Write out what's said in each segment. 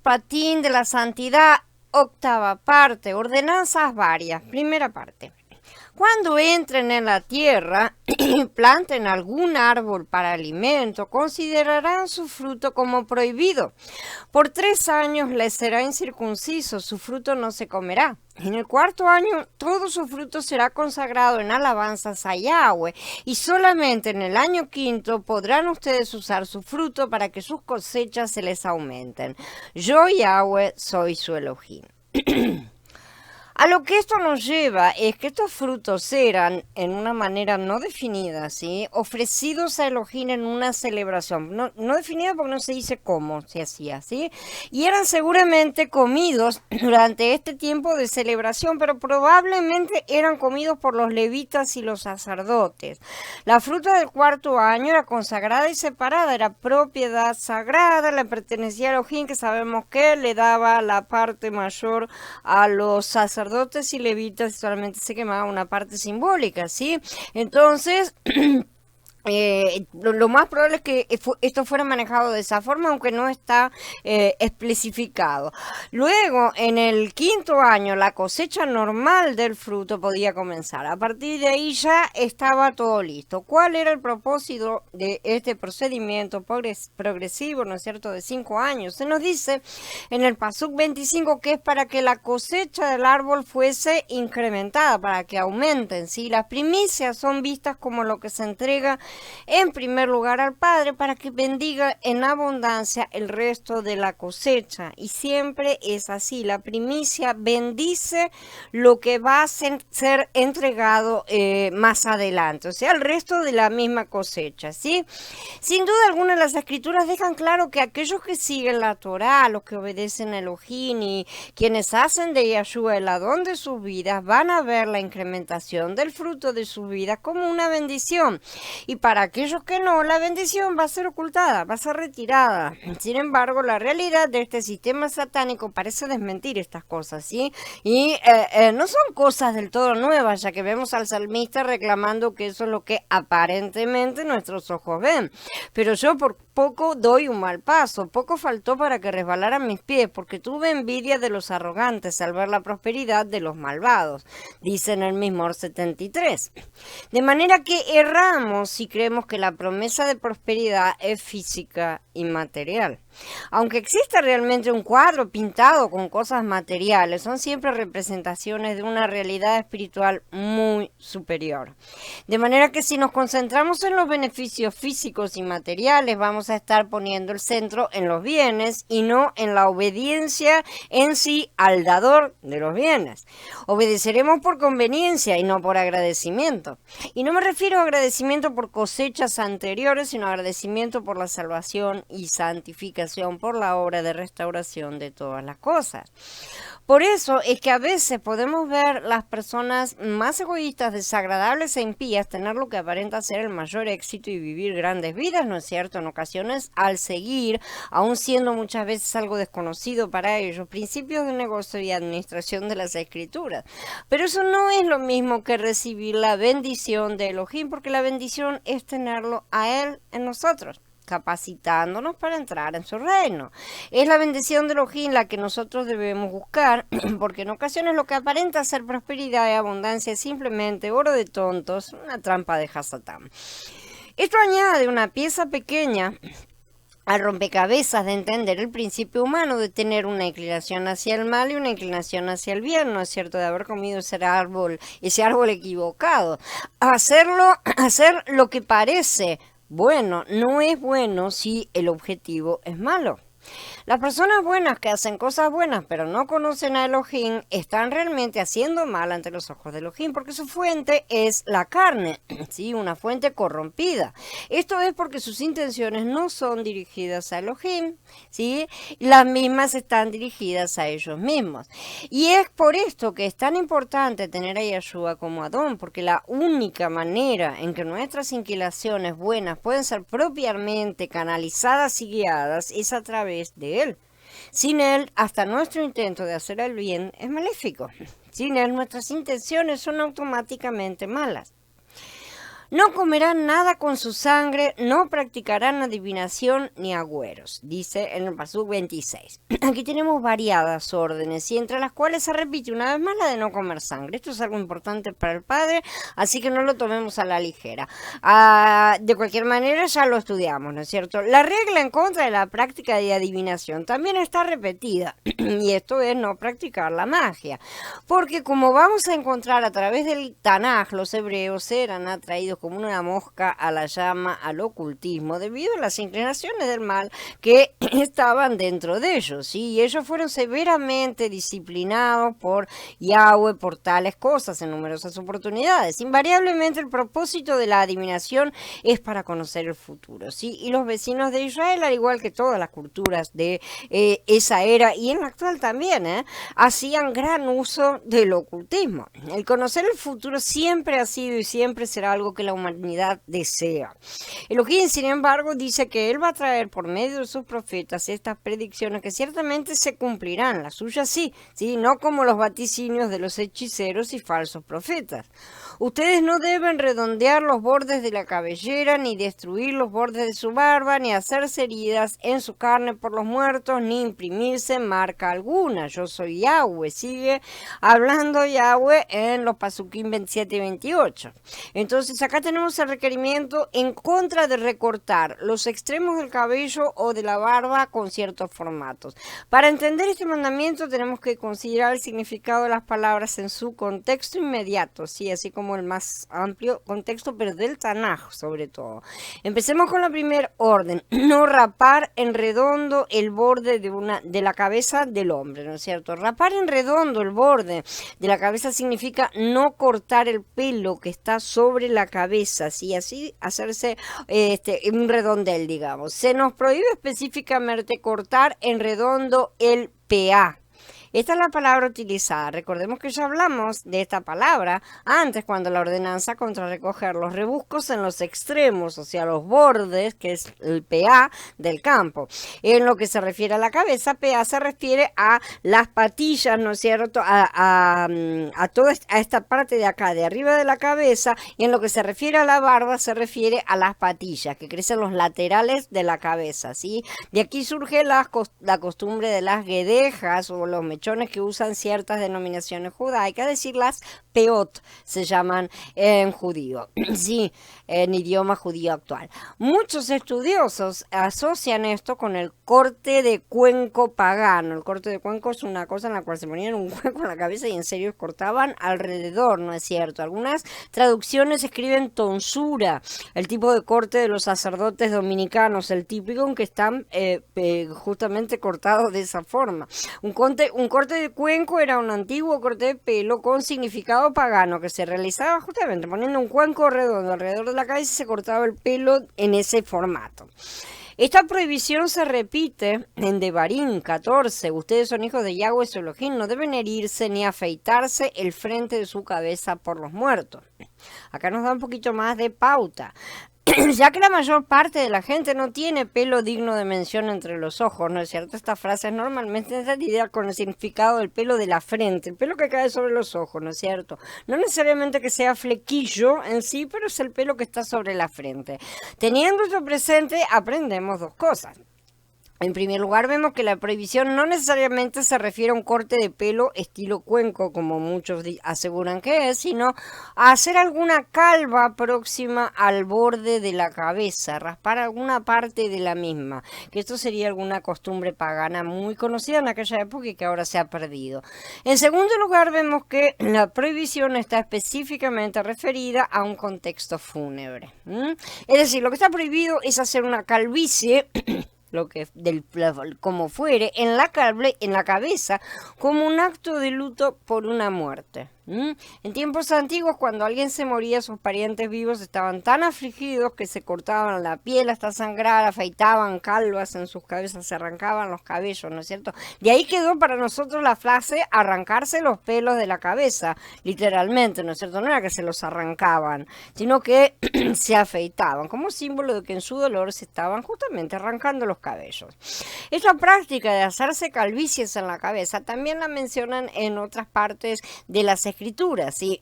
patín de la santidad, octava parte, ordenanzas varias, primera parte. Cuando entren en la tierra y planten algún árbol para alimento, considerarán su fruto como prohibido. Por 3 años les será incircunciso, su fruto no se comerá. En el 4.º año todo su fruto será consagrado en alabanzas a Yahweh, y solamente en el año 5.º podrán ustedes usar su fruto para que sus cosechas se les aumenten. Yo, Yahweh, soy su Elohim. A lo que esto nos lleva es que estos frutos eran, en una manera no definida, ¿sí?, ofrecidos a Elohim en una celebración. No definida porque no se dice cómo se hacía, ¿sí? Y eran seguramente comidos durante este tiempo de celebración, pero probablemente eran comidos por los levitas y los sacerdotes. La fruta del 4.º año era consagrada y separada, era propiedad sagrada, le pertenecía a Elohim, que sabemos que le daba la parte mayor a los sacerdotes y levitas, solamente se quemaba una parte simbólica, ¿sí? Entonces, lo más probable es que esto fuera manejado de esa forma, aunque no está especificado. Luego, en el 5.º año, la cosecha normal del fruto podía comenzar. A partir de ahí ya estaba todo listo. ¿Cuál era el propósito de este procedimiento progresivo, no es cierto, de 5 años? Se nos dice en el Pasuk 25 que es para que la cosecha del árbol fuese incrementada, para que aumenten, ¿sí? Las primicias son vistas como lo que se entrega en primer lugar al Padre para que bendiga en abundancia el resto de la cosecha, y siempre es así. La primicia bendice lo que va a ser entregado más adelante, o sea, el resto de la misma cosecha, ¿sí? Sin duda alguna, las escrituras dejan claro que aquellos que siguen la Torá, los que obedecen a Elohim y quienes hacen de Yahshua el Adón de sus vidas, van a ver la incrementación del fruto de su vida como una bendición. Y para aquellos que no, la bendición va a ser ocultada, va a ser retirada. Sin embargo, la realidad de este sistema satánico parece desmentir estas cosas, ¿sí? Y no son cosas del todo nuevas, ya que vemos al salmista reclamando que eso es lo que aparentemente nuestros ojos ven. Pero yo por poco doy un mal paso, poco faltó para que resbalaran mis pies, porque tuve envidia de los arrogantes al ver la prosperidad de los malvados, dice en el Mismor 73. De manera que erramos si creemos que la promesa de prosperidad es física y material. Aunque exista realmente un cuadro pintado con cosas materiales, son siempre representaciones de una realidad espiritual muy superior. De manera que si nos concentramos en los beneficios físicos y materiales, vamos a estar poniendo el centro en los bienes y no en la obediencia en sí al dador de los bienes. Obedeceremos por conveniencia y no por agradecimiento. Y no me refiero a agradecimiento por cosechas anteriores, sino a agradecimiento por la salvación y santificación por la obra de restauración de todas las cosas. Por eso es que a veces podemos ver las personas más egoístas, desagradables e impías tener lo que aparenta ser el mayor éxito y vivir grandes vidas, ¿no es cierto? En ocasiones, al seguir, aun siendo muchas veces algo desconocido para ellos, principios de negocio y administración de las escrituras. Pero eso no es lo mismo que recibir la bendición de Elohim, porque la bendición es tenerlo a Él en nosotros, capacitándonos para entrar en su reino. Es la bendición de Elohim la que nosotros debemos buscar, porque en ocasiones lo que aparenta ser prosperidad y abundancia es simplemente oro de tontos, una trampa de Hasatán. Esto añade una pieza pequeña al rompecabezas de entender el principio humano de tener una inclinación hacia el mal y una inclinación hacia el bien, ¿no es cierto?, de haber comido ese árbol equivocado. Hacer lo que parece bueno no es bueno si el objetivo es malo. Las personas buenas que hacen cosas buenas pero no conocen a Elohim están realmente haciendo mal ante los ojos de Elohim, porque su fuente es la carne, ¿sí? Una fuente corrompida. Esto es porque sus intenciones no son dirigidas a Elohim, ¿sí? Las mismas están dirigidas a ellos mismos. Y es por esto que es tan importante tener a Yahshua como Adón, porque la única manera en que nuestras inclinaciones buenas pueden ser propiamente canalizadas y guiadas es a través de Él. Sin Él, hasta nuestro intento de hacer el bien es maléfico. Sin Él, nuestras intenciones son automáticamente malas. No comerán nada con su sangre, no practicarán adivinación ni agüeros, dice en el Pasuk 26. Aquí tenemos variadas órdenes y entre las cuales se repite una vez más la de no comer sangre. Esto es algo importante para el padre, así que no lo tomemos a la ligera. De cualquier manera ya lo estudiamos, ¿no es cierto? La regla en contra de la práctica de adivinación también está repetida y esto es no practicar la magia, porque como vamos a encontrar a través del Tanaj, los hebreos eran atraídos como una mosca a la llama, al ocultismo, debido a las inclinaciones del mal que estaban dentro de ellos, ¿sí? Y ellos fueron severamente disciplinados por Yahweh por tales cosas en numerosas oportunidades. Invariablemente el propósito de la adivinación es para conocer el futuro, ¿sí? Y los vecinos de Israel, al igual que todas las culturas de esa era y en la actual también, hacían gran uso del ocultismo. El conocer el futuro siempre ha sido y siempre será algo que la humanidad desea. Elohim, sin embargo, dice que él va a traer por medio de sus profetas estas predicciones que ciertamente se cumplirán, las suyas sí, no como los vaticinios de los hechiceros y falsos profetas. Ustedes no deben redondear los bordes de la cabellera, ni destruir los bordes de su barba, ni hacerse heridas en su carne por los muertos, ni imprimirse marca alguna. Yo soy Yahweh. Sigue hablando Yahweh en los Pasukim 27 y 28. Entonces acá tenemos el requerimiento en contra de recortar los extremos del cabello o de la barba con ciertos formatos. Para entender este mandamiento tenemos que considerar el significado de las palabras en su contexto inmediato, ¿sí? Así como el más amplio contexto, pero del Tanaj sobre todo. Empecemos con la primera orden: no rapar en redondo el borde de la cabeza del hombre, ¿no es cierto? Rapar en redondo el borde de la cabeza significa no cortar el pelo que está sobre la cabeza, ¿sí? Así hacerse un redondel, digamos. Se nos prohíbe específicamente cortar en redondo el PA. Esta es la palabra utilizada. Recordemos que ya hablamos de esta palabra antes cuando la ordenanza contra recoger los rebuscos en los extremos, o sea, los bordes, que es el PA del campo. En lo que se refiere a la cabeza, PA se refiere a las patillas, ¿no es cierto? A toda esta parte de acá, de arriba de la cabeza, y en lo que se refiere a la barba, se refiere a las patillas, que crecen los laterales de la cabeza, ¿sí? De aquí surge la costumbre de las guedejas o los mechones que usan ciertas denominaciones judaicas, es decir, las peot se llaman en judío, sí, en idioma judío actual. Muchos estudiosos asocian esto con el corte de cuenco pagano. El corte de cuenco es una cosa en la cual se ponían un cuenco en la cabeza y en serio cortaban alrededor, ¿no es cierto? Algunas traducciones escriben tonsura, el tipo de corte de los sacerdotes dominicanos, el típico en que están justamente cortados de esa forma. Un corte de cuenco era un antiguo corte de pelo con significado pagano que se realizaba justamente poniendo un cuenco redondo alrededor de la cabeza y se cortaba el pelo en ese formato. Esta prohibición se repite en Devarim 14. Ustedes son hijos de Yahweh su Elohim, no deben herirse ni afeitarse el frente de su cabeza por los muertos. Acá nos da un poquito más de pauta. Ya que la mayor parte de la gente no tiene pelo digno de mención entre los ojos, ¿no es cierto? Esta frase es normalmente entendida con el significado del pelo de la frente, el pelo que cae sobre los ojos, ¿no es cierto? No necesariamente que sea flequillo en sí, pero es el pelo que está sobre la frente. Teniendo esto presente, aprendemos dos cosas. En primer lugar, vemos que la prohibición no necesariamente se refiere a un corte de pelo estilo cuenco, como muchos aseguran que es, sino a hacer alguna calva próxima al borde de la cabeza, raspar alguna parte de la misma, que esto sería alguna costumbre pagana muy conocida en aquella época y que ahora se ha perdido. En segundo lugar, vemos que la prohibición está específicamente referida a un contexto fúnebre. Es decir, lo que está prohibido es hacer una calvicie como fuere, en la cabeza, como un acto de luto por una muerte. En tiempos antiguos, cuando alguien se moría, sus parientes vivos estaban tan afligidos que se cortaban la piel hasta sangrar, afeitaban calvas en sus cabezas, se arrancaban los cabellos, ¿no es cierto? De ahí quedó para nosotros la frase arrancarse los pelos de la cabeza, literalmente, ¿no es cierto? No era que se los arrancaban, sino que se afeitaban, como símbolo de que en su dolor se estaban justamente arrancando los cabellos. Esta práctica de hacerse calvicies en la cabeza también la mencionan en otras partes de las Escrituras y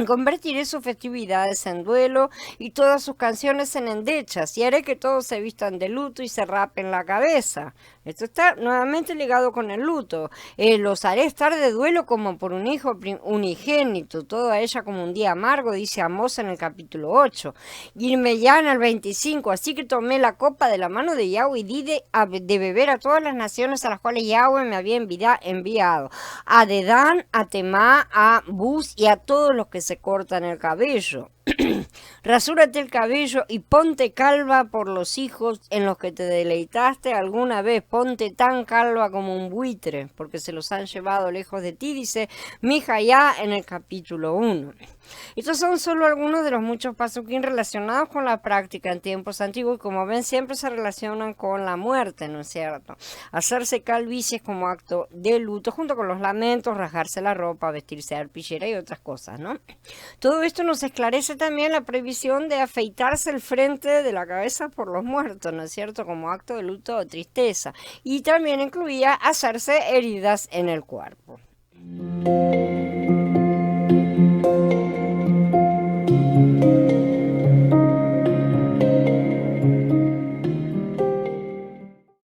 convertiré sus festividades en duelo y todas sus canciones en endechas, y haré que todos se vistan de luto y se rapen la cabeza. Esto está nuevamente ligado con el luto. Los haré estar de duelo como por un hijo unigénito, toda ella como un día amargo, dice Amós en el capítulo 8. Irme ya en el 25, así que tomé la copa de la mano de Yahweh y di de beber a todas las naciones a las cuales Yahweh me había enviado, a Dedán, a Temá, a Bus y a todos los que se cortan el cabello. Rasúrate el cabello y ponte calva por los hijos en los que te deleitaste alguna vez. Ponte tan calva como un buitre, porque se los han llevado lejos de ti, dice Mijaía en el capítulo 1. Estos son solo algunos de los muchos pasuquín relacionados con la práctica en tiempos antiguos y como ven siempre se relacionan con la muerte, ¿no es cierto? Hacerse calvicies como acto de luto junto con los lamentos, rasgarse la ropa, vestirse de arpillera y otras cosas, ¿no? Todo esto nos esclarece también la prohibición de afeitarse el frente de la cabeza por los muertos, ¿no es cierto? Como acto de luto o tristeza. Y también incluía hacerse heridas en el cuerpo.